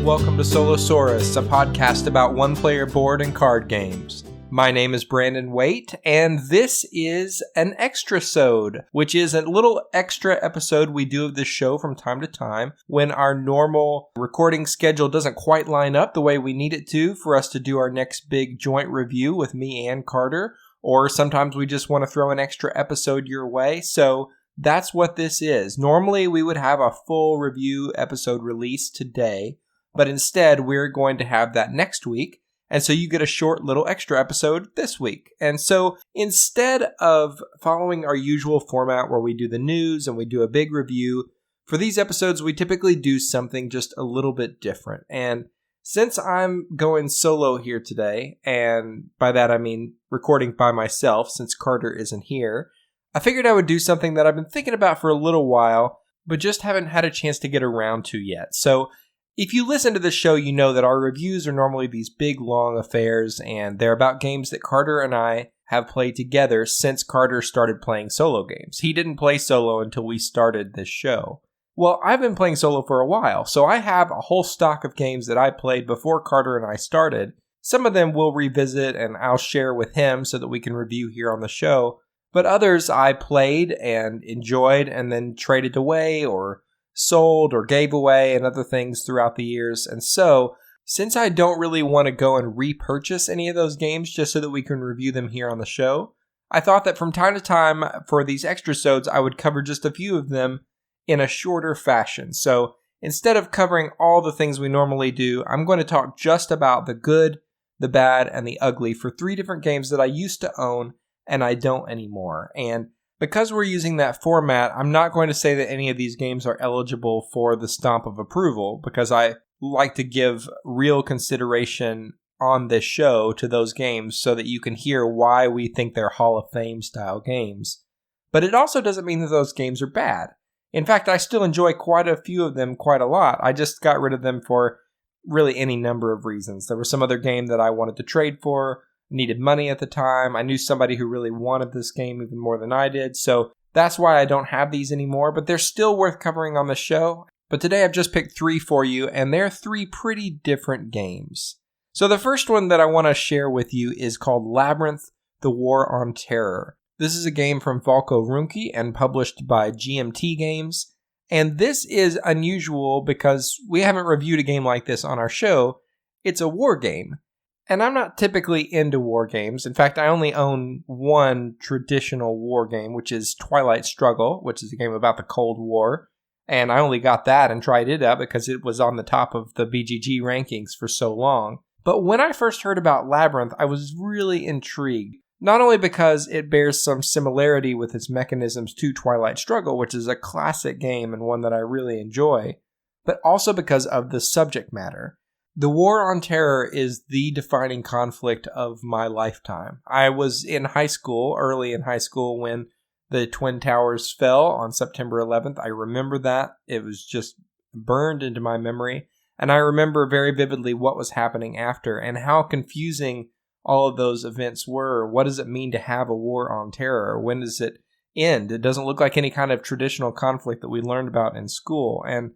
welcome to Solosaurus, a podcast about one-player board and card games. My name is Brandon Waite, and this is an EXTRAsode, which is a little extra episode we do of this show from time to time when our normal recording schedule doesn't quite line up the way we need it to for us to do our next big joint review with me and Carter, or sometimes we just want to throw an extra episode your way, so that's what this is. Normally we would have a full review episode released today, but instead we're going to have that next week. And so you get a short little extra episode this week. And so instead of following our usual format where we do the news and we do a big review, for these episodes we typically do something just a little bit different. And since I'm going solo here today, and by that I mean recording by myself since Carter isn't here, I figured I would do something that I've been thinking about for a little while, but just haven't had a chance to get around to yet. So if you listen to the show, you know that our reviews are normally these big, long affairs, and they're about games that Carter and I have played together since Carter started playing solo games. He didn't play solo until we started this show. Well, I've been playing solo for a while, so I have a whole stock of games that I played before Carter and I started. Some of them we'll revisit and I'll share with him so that we can review here on the show, but others I played and enjoyed and then traded away or sold or gave away and other things throughout the years. And so, since I don't really want to go and repurchase any of those games just so that we can review them here on the show, I thought that from time to time for these extrasodes, I would cover just a few of them in a shorter fashion. So instead of covering all the things we normally do, I'm going to talk just about the good, the bad, and the ugly for 3 different games that I used to own and I don't anymore. And because we're using that format, I'm not going to say that any of these games are eligible for the stamp of approval, because I like to give real consideration on this show to those games so that you can hear why we think they're Hall of Fame style games. But it also doesn't mean that those games are bad. In fact, I still enjoy quite a few of them quite a lot. I just got rid of them for really any number of reasons. There was some other game that I wanted to trade for, needed money at the time. I knew somebody who really wanted this game even more than I did, so that's why I don't have these anymore, but they're still worth covering on the show. But today I've just picked 3 for you, and they're 3 pretty different games. So the first one that I want to share with you is called Labyrinth, The War on Terror. This is a game from Valko Runke and published by GMT Games, and this is unusual because we haven't reviewed a game like this on our show. It's a war game. And I'm not typically into war games. In fact, I only own one traditional war game, which is Twilight Struggle, which is a game about the Cold War. And I only got that and tried it out because it was on the top of the BGG rankings for so long. But when I first heard about Labyrinth, I was really intrigued. Not only because it bears some similarity with its mechanisms to Twilight Struggle, which is a classic game and one that I really enjoy, but also because of the subject matter. The War on Terror is the defining conflict of my lifetime. I was in high school, early in high school, when the Twin Towers fell on September 11th. I remember that. It was just burned into my memory. And I remember very vividly what was happening after and how confusing all of those events were. What does it mean to have a war on terror? When does it end? It doesn't look like any kind of traditional conflict that we learned about in school. And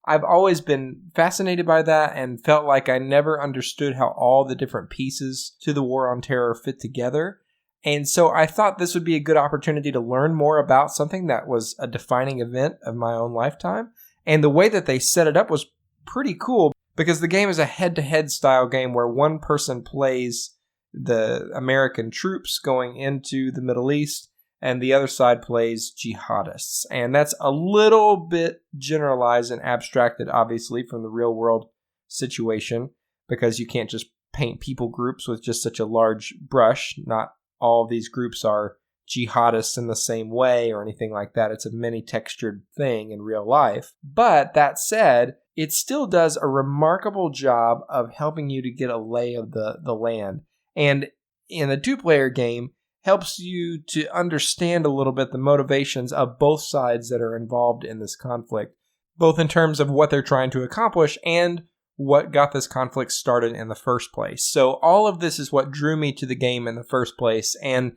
I've always been fascinated by that and felt like I never understood how all the different pieces to the War on Terror fit together. And so I thought this would be a good opportunity to learn more about something that was a defining event of my own lifetime. And the way that they set it up was pretty cool because the game is a head-to-head style game where one person plays the American troops going into the Middle East and the other side plays jihadists. And that's a little bit generalized and abstracted, obviously, from the real world situation, because you can't just paint people groups with just such a large brush. Not all of these groups are jihadists in the same way or anything like that. It's a many-textured thing in real life. But that said, it still does a remarkable job of helping you to get a lay of the land. And in a 2-player game, helps you to understand a little bit the motivations of both sides that are involved in this conflict, both in terms of what they're trying to accomplish and what got this conflict started in the first place. So all of this is what drew me to the game in the first place, and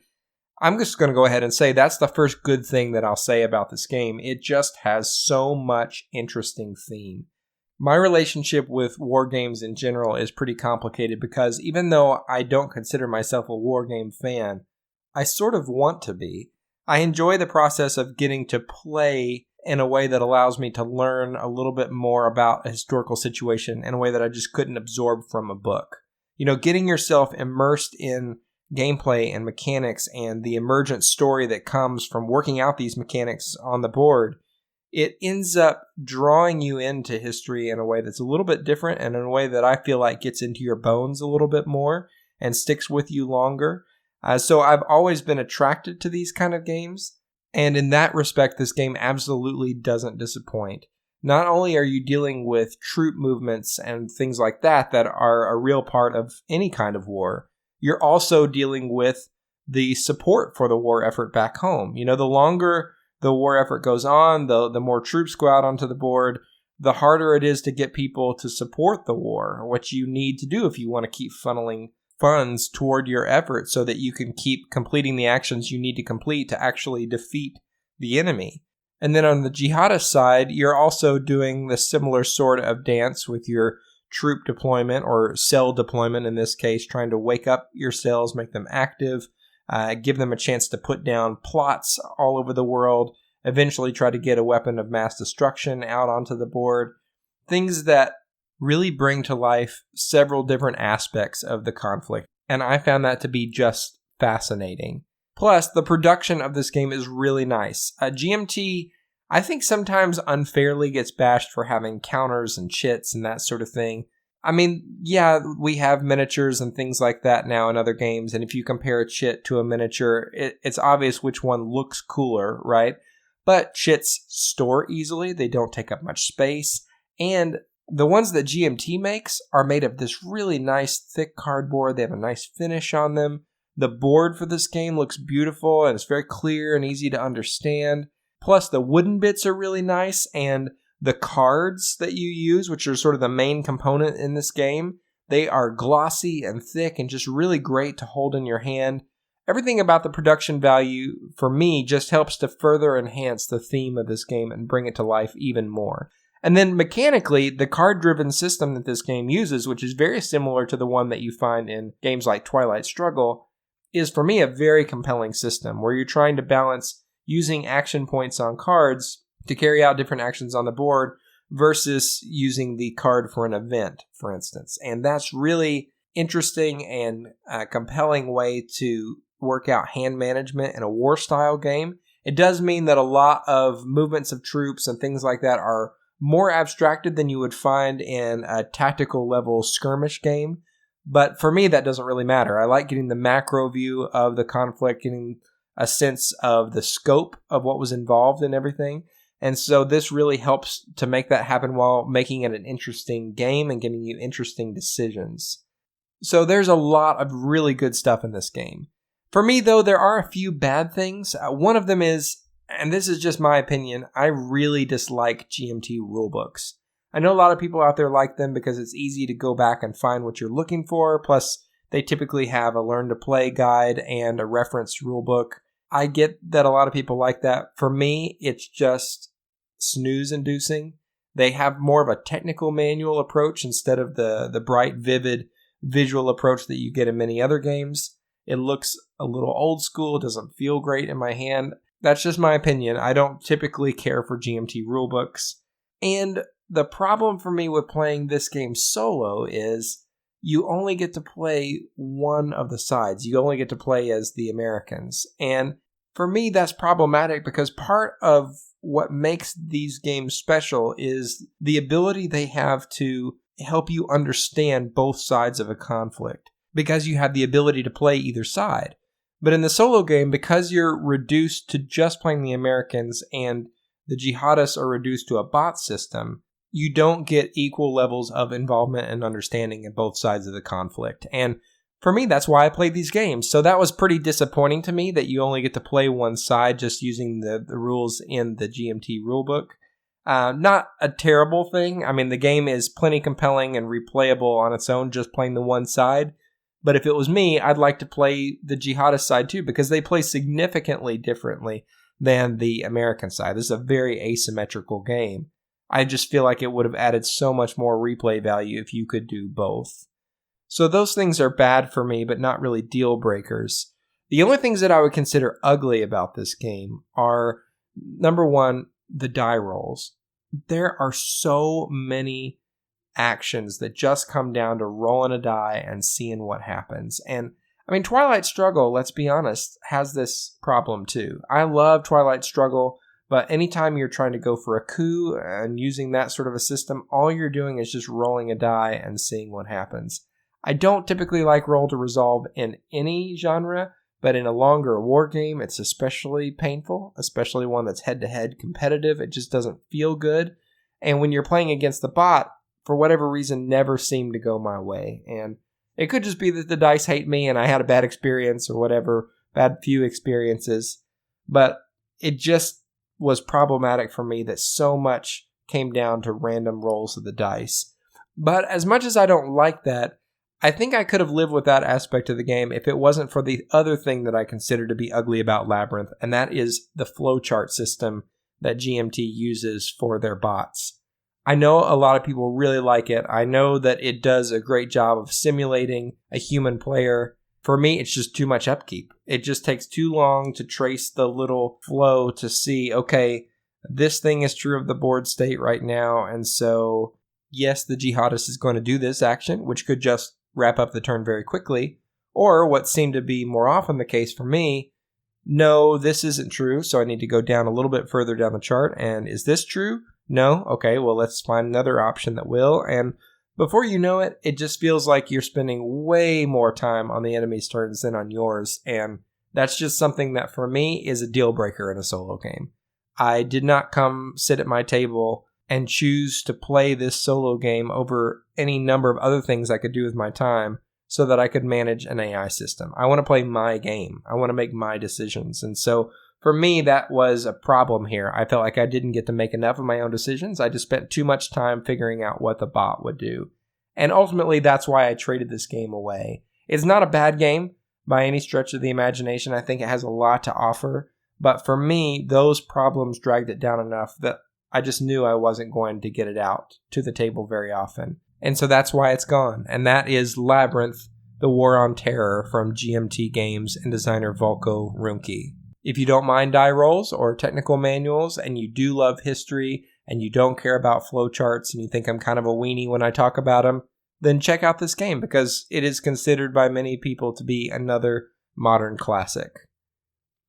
I'm just going to go ahead and say that's the first good thing that I'll say about this game. It just has so much interesting theme. My relationship with war games in general is pretty complicated because even though I don't consider myself a war game fan, I sort of want to be. I enjoy the process of getting to play in a way that allows me to learn a little bit more about a historical situation in a way that I just couldn't absorb from a book. Getting yourself immersed in gameplay and mechanics and the emergent story that comes from working out these mechanics on the board, it ends up drawing you into history in a way that's a little bit different and in a way that I feel like gets into your bones a little bit more and sticks with you longer. So I've always been attracted to these kind of games. And in that respect, this game absolutely doesn't disappoint. Not only are you dealing with troop movements and things like that are a real part of any kind of war, you're also dealing with the support for the war effort back home. The longer the war effort goes on, the more troops go out onto the board, the harder it is to get people to support the war, what you need to do if you want to keep funneling funds toward your effort so that you can keep completing the actions you need to complete to actually defeat the enemy. And then on the jihadist side, you're also doing the similar sort of dance with your troop deployment or cell deployment in this case, trying to wake up your cells, make them active, give them a chance to put down plots all over the world, eventually try to get a weapon of mass destruction out onto the board. Things that really bring to life several different aspects of the conflict, and I found that to be just fascinating. Plus, the production of this game is really nice. GMT, I think, sometimes unfairly gets bashed for having counters and chits and that sort of thing. I mean, yeah, we have miniatures and things like that now in other games, and if you compare a chit to a miniature, it's obvious which one looks cooler, right? But chits store easily, they don't take up much space, and the ones that GMT makes are made of this really nice thick cardboard. They have a nice finish on them. The board for this game looks beautiful and it's very clear and easy to understand. Plus, the wooden bits are really nice, and the cards that you use, which are sort of the main component in this game, they are glossy and thick and just really great to hold in your hand. Everything about the production value, for me, just helps to further enhance the theme of this game and bring it to life even more. And then mechanically, the card-driven system that this game uses, which is very similar to the one that you find in games like Twilight Struggle, is for me a very compelling system where you're trying to balance using action points on cards to carry out different actions on the board versus using the card for an event, for instance. And that's really interesting and a compelling way to work out hand management in a war-style game. It does mean that a lot of movements of troops and things like that are more abstracted than you would find in a tactical level skirmish game. But for me, that doesn't really matter. I like getting the macro view of the conflict, getting a sense of the scope of what was involved in everything. And so this really helps to make that happen while making it an interesting game and giving you interesting decisions. So there's a lot of really good stuff in this game. For me, though, there are a few bad things. One of them is, and this is just my opinion, I really dislike GMT rulebooks. I know a lot of people out there like them because it's easy to go back and find what you're looking for, plus they typically have a learn-to-play guide and a reference rulebook. I get that a lot of people like that. For me, it's just snooze-inducing. They have more of a technical manual approach instead of the bright, vivid visual approach that you get in many other games. It looks a little old school, it doesn't feel great in my hand. That's just my opinion. I don't typically care for GMT rulebooks. And the problem for me with playing this game solo is you only get to play one of the sides. You only get to play as the Americans. And for me, that's problematic because part of what makes these games special is the ability they have to help you understand both sides of a conflict, because you have the ability to play either side. But in the solo game, because you're reduced to just playing the Americans and the jihadists are reduced to a bot system, you don't get equal levels of involvement and understanding in both sides of the conflict. And for me, that's why I played these games. So that was pretty disappointing to me that you only get to play one side just using the rules in the GMT rulebook. Not a terrible thing. I mean, the game is plenty compelling and replayable on its own, just playing the one side. But if it was me, I'd like to play the jihadist side too, because they play significantly differently than the American side. This is a very asymmetrical game. I just feel like it would have added so much more replay value if you could do both. So those things are bad for me, but not really deal breakers. The only things that I would consider ugly about this game are, number one, the die rolls. There are so many actions that just come down to rolling a die and seeing what happens. And I mean, Twilight Struggle, let's be honest, has this problem too. I love Twilight Struggle, but anytime you're trying to go for a coup and using that sort of a system, all you're doing is just rolling a die and seeing what happens. I don't typically like roll to resolve in any genre, but in a longer war game, it's especially painful, especially one that's head-to-head competitive. It just doesn't feel good. And when you're playing against the bot, for whatever reason, never seemed to go my way. And it could just be that the dice hate me and I had a bad experience or whatever, bad few experiences. But it just was problematic for me that so much came down to random rolls of the dice. But as much as I don't like that, I think I could have lived with that aspect of the game if it wasn't for the other thing that I consider to be ugly about Labyrinth, and that is the flowchart system that GMT uses for their bots. I know a lot of people really like it. I know that it does a great job of simulating a human player. For me, it's just too much upkeep. It just takes too long to trace the little flow to see, okay, this thing is true of the board state right now, and so yes, the jihadist is going to do this action, which could just wrap up the turn very quickly, or what seemed to be more often the case for me, no, this isn't true, so I need to go down a little bit further down the chart, and is this true? No? Okay, well, let's find another option that will, and before you know it, it just feels like you're spending way more time on the enemy's turns than on yours, and that's just something that for me is a deal breaker in a solo game. I did not come sit at my table and choose to play this solo game over any number of other things I could do with my time so that I could manage an AI system. I want to play my game. I want to make my decisions. And so for me, that was a problem here. I felt like I didn't get to make enough of my own decisions. I just spent too much time figuring out what the bot would do. And ultimately, that's why I traded this game away. It's not a bad game by any stretch of the imagination. I think it has a lot to offer. But for me, those problems dragged it down enough that I just knew I wasn't going to get it out to the table very often. And so that's why it's gone. And that is Labyrinth, The War on Terror from GMT Games and designer Volko Rumke. If you don't mind die rolls or technical manuals and you do love history and you don't care about flowcharts and you think I'm kind of a weenie when I talk about them, then check out this game because it is considered by many people to be another modern classic.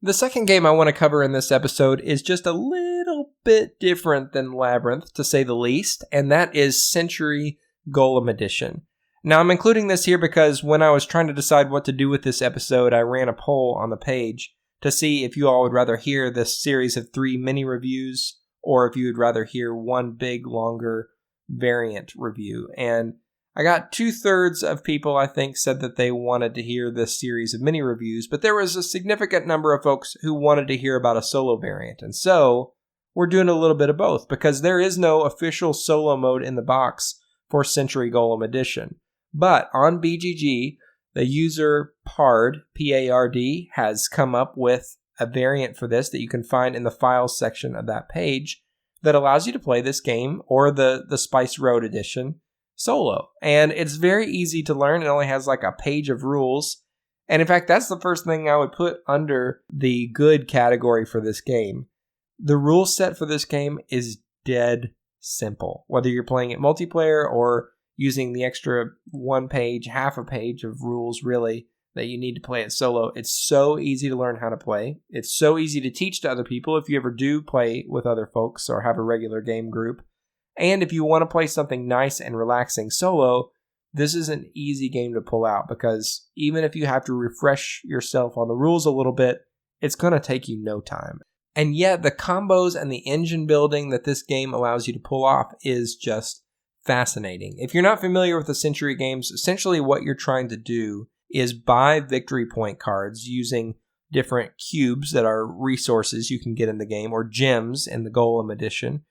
The second game I want to cover in this episode is just a little bit different than Labyrinth, to say the least, and that is Century Golem Edition. Now, I'm including this here because when I was trying to decide what to do with this episode, I ran a poll on the page to see if you all would rather hear this series of 3 mini reviews or if you would rather hear one big, longer variant review. And I got 2/3 of people, I think, said that they wanted to hear this series of mini reviews, but there was a significant number of folks who wanted to hear about a solo variant. And so we're doing a little bit of both because there is no official solo mode in the box for Century Golem Edition. But on BGG, the user Pard, P-A-R-D, has come up with a variant for this that you can find in the files section of that page that allows you to play this game or the Spice Road Edition solo. And it's very easy to learn. It only has like a page of rules. And in fact, that's the first thing I would put under the good category for this game. The rule set for this game is dead simple. Whether you're playing it multiplayer or using the extra one page, half a page of rules really that you need to play it solo, it's so easy to learn how to play. It's so easy to teach to other people if you ever do play with other folks or have a regular game group. And if you want to play something nice and relaxing solo, this is an easy game to pull out because even if you have to refresh yourself on the rules a little bit, it's going to take you no time. And yet the combos and the engine building that this game allows you to pull off is just fascinating. If you're not familiar with the Century games, essentially what you're trying to do is buy victory point cards using different cubes that are resources you can get in the game, or gems in the Golem Edition.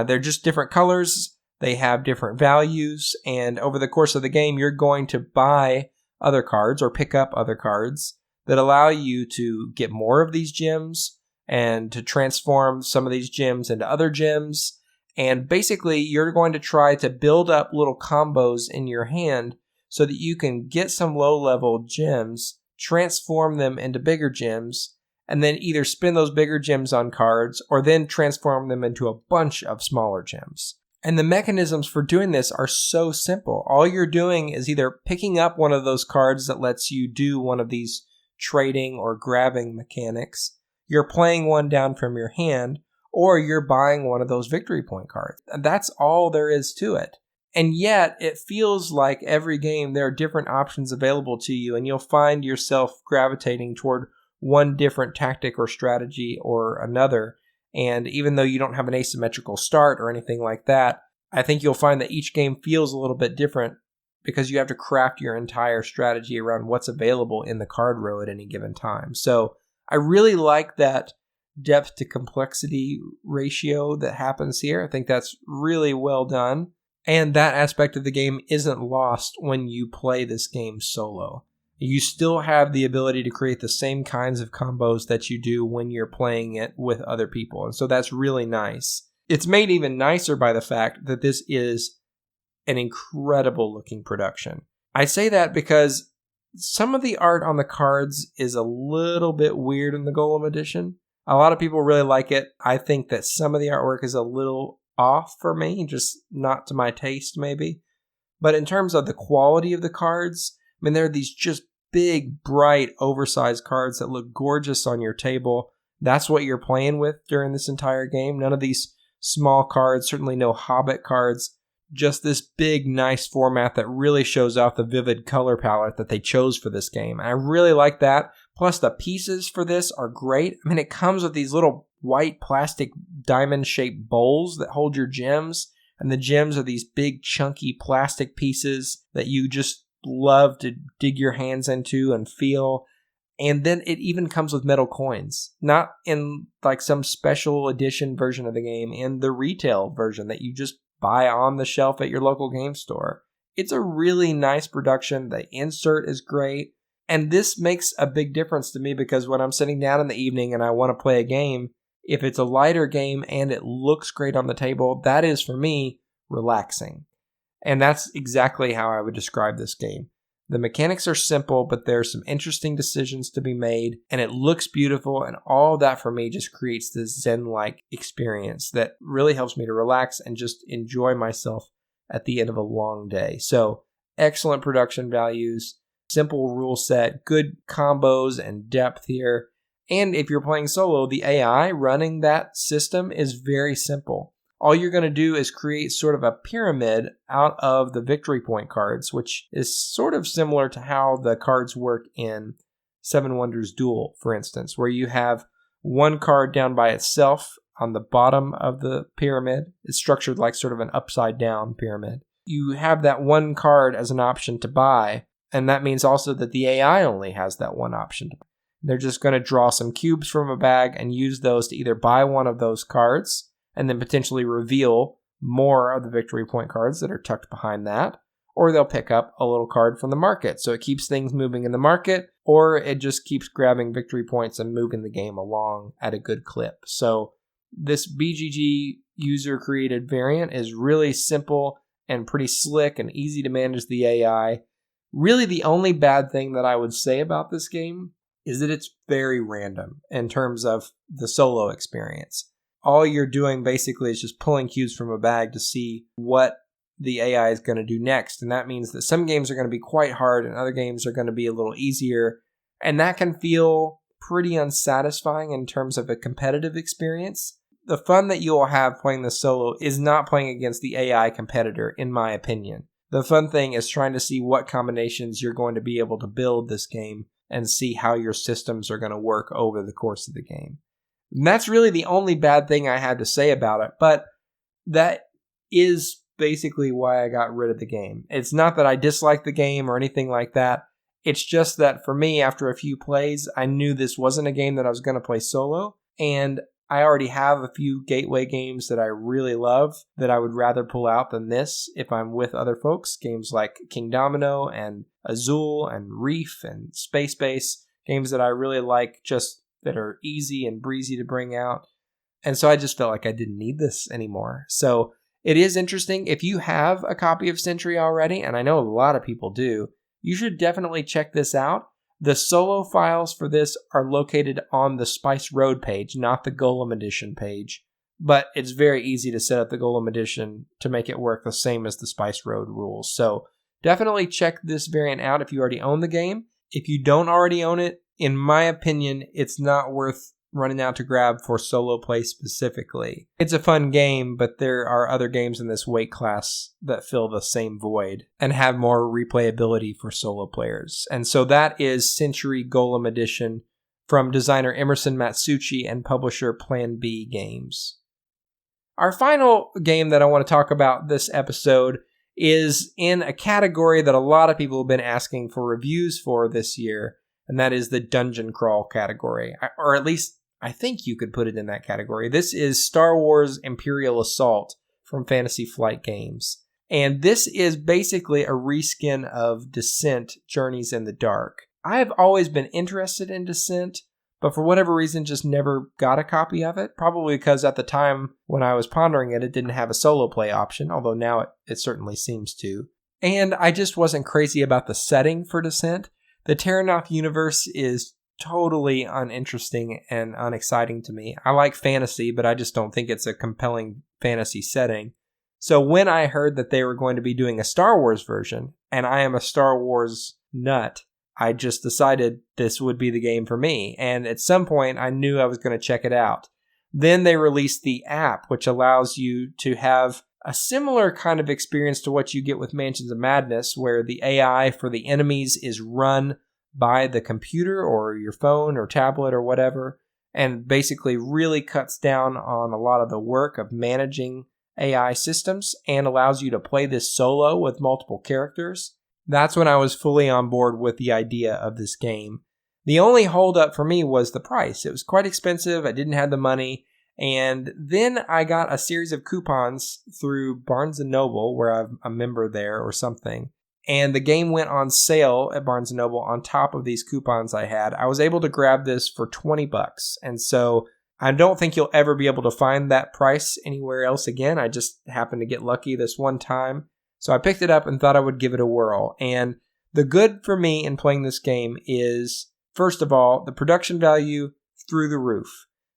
They're just different colors, they have different values, and over the course of the game, you're going to buy other cards or pick up other cards that allow you to get more of these gems and to transform some of these gems into other gems. And basically, you're going to try to build up little combos in your hand so that you can get some low-level gems, transform them into bigger gems, and then either spin those bigger gems on cards or then transform them into a bunch of smaller gems. And the mechanisms for doing this are so simple. All you're doing is either picking up one of those cards that lets you do one of these trading or grabbing mechanics, you're playing one down from your hand, or you're buying one of those victory point cards. That's all there is to it. And yet, it feels like every game there are different options available to you, and you'll find yourself gravitating toward one different tactic or strategy or another. And even though you don't have an asymmetrical start or anything like that, I think you'll find that each game feels a little bit different because you have to craft your entire strategy around what's available in the card row at any given time. So I really like that depth to complexity ratio that happens here. I think that's really well done. And that aspect of the game isn't lost when you play this game solo. You still have the ability to create the same kinds of combos that you do when you're playing it with other people. And so that's really nice. It's made even nicer by the fact that this is an incredible looking production. I say that because some of the art on the cards is a little bit weird in the Golem edition. A lot of people really like it. I think that some of the artwork is a little off for me, just not to my taste maybe. But in terms of the quality of the cards, I mean, there are these just big, bright, oversized cards that look gorgeous on your table. That's what you're playing with during this entire game. None of these small cards, certainly no Hobbit cards. Just this big, nice format that really shows off the vivid color palette that they chose for this game. And I really like that. Plus, the pieces for this are great. I mean, it comes with these little white plastic diamond-shaped bowls that hold your gems. And the gems are these big, chunky plastic pieces that you just love to dig your hands into and feel. And then it even comes with metal coins. Not in like some special edition version of the game, in the retail version that you just buy on the shelf at your local game store. It's a really nice production. The insert is great. And this makes a big difference to me because when I'm sitting down in the evening and I want to play a game, if it's a lighter game and it looks great on the table, that is for me relaxing. And that's exactly how I would describe this game. The mechanics are simple, but there's some interesting decisions to be made, and it looks beautiful, and all of that for me just creates this Zen-like experience that really helps me to relax and just enjoy myself at the end of a long day. So, excellent production values, simple rule set, good combos and depth here. And if you're playing solo, the AI running that system is very simple. All you're going to do is create sort of a pyramid out of the victory point cards, which is sort of similar to how the cards work in Seven Wonders Duel, for instance, where you have one card down by itself on the bottom of the pyramid. It's structured like sort of an upside down pyramid. You have that one card as an option to buy, and that means also that the AI only has that one option to buy. They're just going to draw some cubes from a bag and use those to either buy one of those cards and then potentially reveal more of the victory point cards that are tucked behind that, or they'll pick up a little card from the market. So it keeps things moving in the market, or it just keeps grabbing victory points and moving the game along at a good clip. So this BGG user-created variant is really simple and pretty slick and easy to manage the AI. Really, the only bad thing that I would say about this game is that it's very random in terms of the solo experience. All you're doing basically is just pulling cubes from a bag to see what the AI is going to do next. And that means that some games are going to be quite hard and other games are going to be a little easier. And that can feel pretty unsatisfying in terms of a competitive experience. The fun that you'll have playing the solo is not playing against the AI competitor, in my opinion. The fun thing is trying to see what combinations you're going to be able to build this game and see how your systems are going to work over the course of the game. And that's really the only bad thing I had to say about it, but that is basically why I got rid of the game. It's not that I dislike the game or anything like that. It's just that for me, after a few plays, I knew this wasn't a game that I was going to play solo, and I already have a few gateway games that I really love that I would rather pull out than this if I'm with other folks. Games like King Domino and Azul and Reef and Space Base, games that I really like just that are easy and breezy to bring out. And so I just felt like I didn't need this anymore. So it is interesting. If you have a copy of Century already, and I know a lot of people do, you should definitely check this out. The solo files for this are located on the Spice Road page, not the Golem Edition page. But it's very easy to set up the Golem Edition to make it work the same as the Spice Road rules. So definitely check this variant out if you already own the game. If you don't already own it, in my opinion, it's not worth running out to grab for solo play specifically. It's a fun game, but there are other games in this weight class that fill the same void and have more replayability for solo players. And so that is Century Golem Edition from designer Emerson Matsuuchi and publisher Plan B Games. Our final game that I want to talk about this episode is in a category that a lot of people have been asking for reviews for this year, and that is the dungeon crawl category, or at least I think you could put it in that category. This is Star Wars Imperial Assault from Fantasy Flight Games. And this is basically a reskin of Descent: Journeys in the Dark. I've always been interested in Descent, but for whatever reason just never got a copy of it. Probably because at the time when I was pondering it, it didn't have a solo play option, although now it certainly seems to. And I just wasn't crazy about the setting for Descent. The Terranoth universe is totally uninteresting and unexciting to me. I like fantasy, but I just don't think it's a compelling fantasy setting. So when I heard that they were going to be doing a Star Wars version, and I am a Star Wars nut, I just decided this would be the game for me. And at some point, I knew I was going to check it out. Then they released the app, which allows you to have a similar kind of experience to what you get with Mansions of Madness, where the AI for the enemies is run by the computer or your phone or tablet or whatever, and basically really cuts down on a lot of the work of managing AI systems and allows you to play this solo with multiple characters. That's when I was fully on board with the idea of this game. The only holdup for me was the price. It was quite expensive. I didn't have the money. And then I got a series of coupons through Barnes & Noble, where I'm a member there or something. And the game went on sale at Barnes & Noble on top of these coupons I had. I was able to grab this for $20. And so I don't think you'll ever be able to find that price anywhere else again. I just happened to get lucky this one time. So I picked it up and thought I would give it a whirl. And the good for me in playing this game is, first of all, the production value through the roof.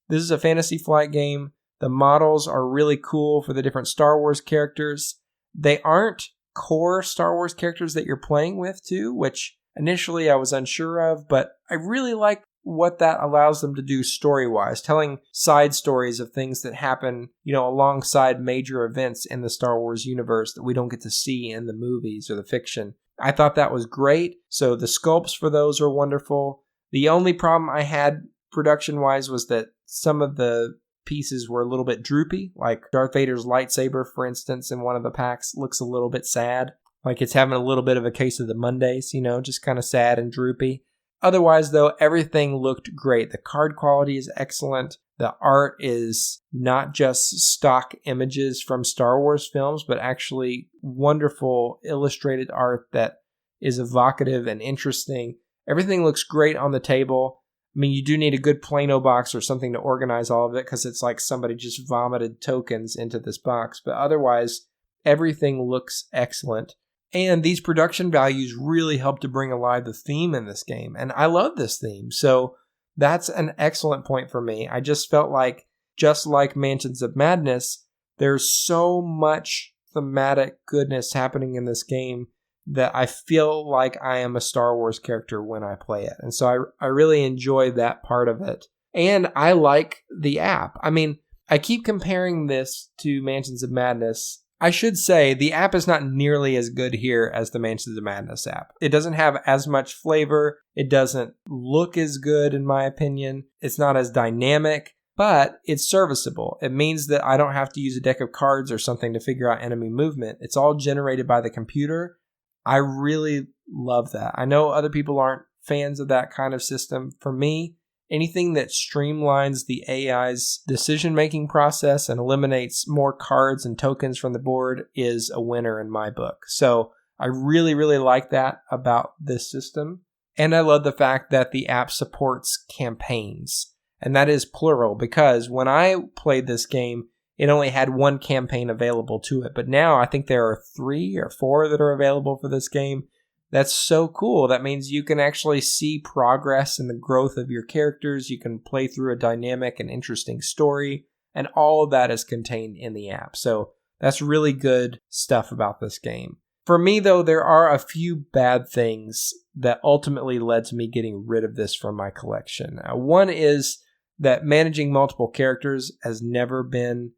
This is a Fantasy Flight game. The models are really cool for the different Star Wars characters. They aren't core Star Wars characters that you're playing with too, which initially I was unsure of, but I really like what that allows them to do story-wise, telling side stories of things that happen, alongside major events in the Star Wars universe that we don't get to see in the movies or the fiction. I thought that was great. So the sculpts for those are wonderful. The only problem I had production-wise was that some of the pieces were a little bit droopy, like Darth Vader's lightsaber, for instance, in one of the packs looks a little bit sad, like it's having a little bit of a case of the Mondays, just kind of sad and droopy. Otherwise, though, everything looked great. The card quality is excellent. The art is not just stock images from Star Wars films, but actually wonderful illustrated art that is evocative and interesting. Everything looks great on the table. I mean, you do need a good Plano box or something to organize all of it because it's like somebody just vomited tokens into this box. But otherwise, everything looks excellent. And these production values really help to bring alive the theme in this game. And I love this theme. So that's an excellent point for me. I just felt like, just like Mansions of Madness, there's so much thematic goodness happening in this game that I feel like I am a Star Wars character when I play it. And so I really enjoy that part of it. And I like the app. I mean, I keep comparing this to Mansions of Madness. I should say the app is not nearly as good here as the Mansions of Madness app. It doesn't have as much flavor. It doesn't look as good, in my opinion. It's not as dynamic, but it's serviceable. It means that I don't have to use a deck of cards or something to figure out enemy movement. It's all generated by the computer. I really love that. I know other people aren't fans of that kind of system. For me, anything that streamlines the AI's decision-making process and eliminates more cards and tokens from the board is a winner in my book. So I really, really like that about this system. And I love the fact that the app supports campaigns. and that is plural, because when I played this game, it only had one campaign available to it. But now I think there are 3 or 4 that are available for this game. That's so cool. That means you can actually see progress in the growth of your characters. You can play through a dynamic and interesting story, and all of that is contained in the app. So that's really good stuff about this game. For me, though, there are a few bad things that ultimately led to me getting rid of this from my collection. One is that managing multiple characters has never been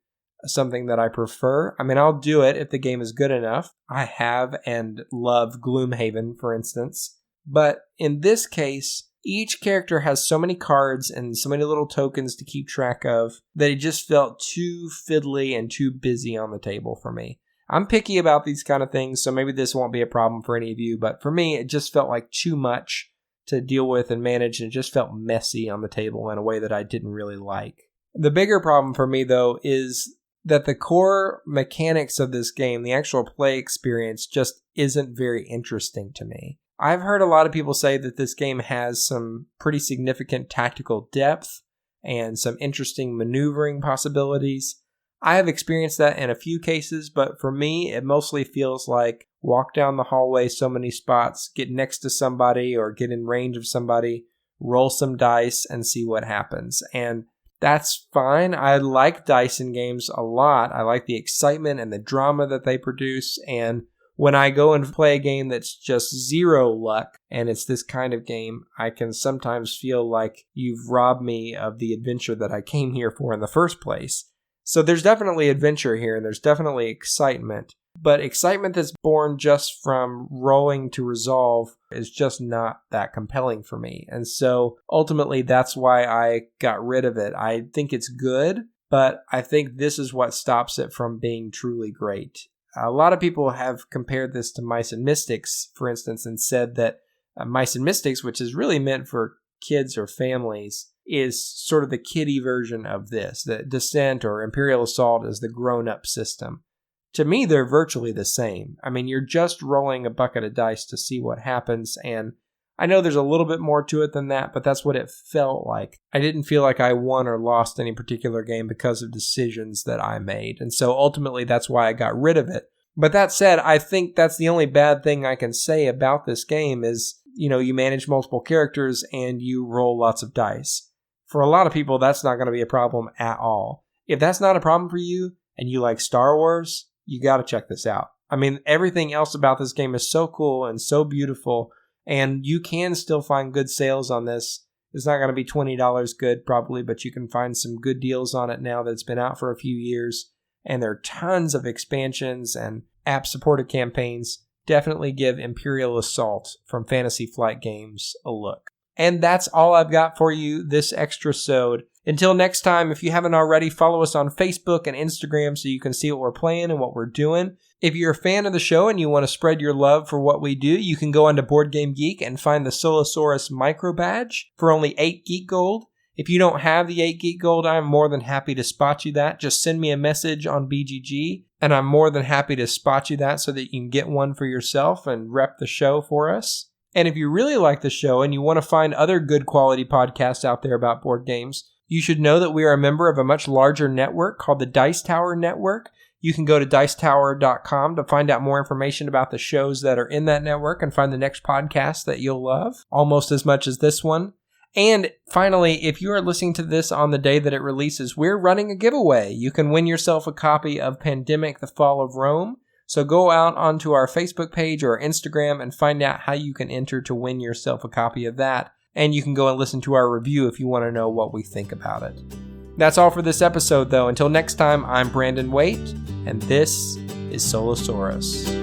something that I prefer. I mean, I'll do it if the game is good enough. I have and love Gloomhaven, for instance. But in this case, each character has so many cards and so many little tokens to keep track of that it just felt too fiddly and too busy on the table for me. I'm picky about these kind of things, so maybe this won't be a problem for any of you, but for me, it just felt like too much to deal with and manage, and it just felt messy on the table in a way that I didn't really like. The bigger problem for me, though, is that the core mechanics of this game, the actual play experience, just isn't very interesting to me. I've heard a lot of people say that this game has some pretty significant tactical depth and some interesting maneuvering possibilities. I have experienced that in a few cases, but for me, it mostly feels like walk down the hallway so many spots, get next to somebody or get in range of somebody, roll some dice, and see what happens. And that's fine. I like dice in games a lot. I like the excitement and the drama that they produce. And when I go and play a game that's just zero luck, and it's this kind of game, I can sometimes feel like you've robbed me of the adventure that I came here for in the first place. So there's definitely adventure here, and there's definitely excitement. But excitement that's born just from rolling to resolve is just not that compelling for me. And so ultimately, that's why I got rid of it. I think it's good, but I think this is what stops it from being truly great. A lot of people have compared this to Mice and Mystics, for instance, and said that Mice and Mystics, which is really meant for kids or families, is sort of the kiddie version of this. The Descent or Imperial Assault is the grown-up system. To me, they're virtually the same. I mean, you're just rolling a bucket of dice to see what happens, and I know there's a little bit more to it than that, but that's what it felt like. I didn't feel like I won or lost any particular game because of decisions that I made, and so ultimately that's why I got rid of it. But that said, I think that's the only bad thing I can say about this game is, you manage multiple characters and you roll lots of dice. For a lot of people, that's not going to be a problem at all. If that's not a problem for you and you like Star Wars, you got to check this out. I mean, everything else about this game is so cool and so beautiful, and you can still find good sales on this. It's not going to be $20 good probably, but you can find some good deals on it now that it's been out for a few years, and there are tons of expansions and app-supported campaigns. Definitely give Imperial Assault from Fantasy Flight Games a look. And that's all I've got for you this EXTRAsode. Until next time, if you haven't already, follow us on Facebook and Instagram so you can see what we're playing and what we're doing. If you're a fan of the show and you want to spread your love for what we do, you can go onto Board Game Geek and find the Solosaurus micro badge for only 8 Geek Gold. If you don't have the 8 Geek Gold, I'm more than happy to spot you that. Just send me a message on BGG, and I'm more than happy to spot you that so that you can get one for yourself and rep the show for us. And if you really like the show and you want to find other good quality podcasts out there about board games, you should know that we are a member of a much larger network called the Dice Tower Network. You can go to dicetower.com to find out more information about the shows that are in that network and find the next podcast that you'll love, almost as much as this one. And finally, if you are listening to this on the day that it releases, we're running a giveaway. You can win yourself a copy of Pandemic: The Fall of Rome. So go out onto our Facebook page or Instagram and find out how you can enter to win yourself a copy of that. And you can go and listen to our review if you want to know what we think about it. That's all for this episode, though. Until next time, I'm Brandon Waite, and this is Solosaurus.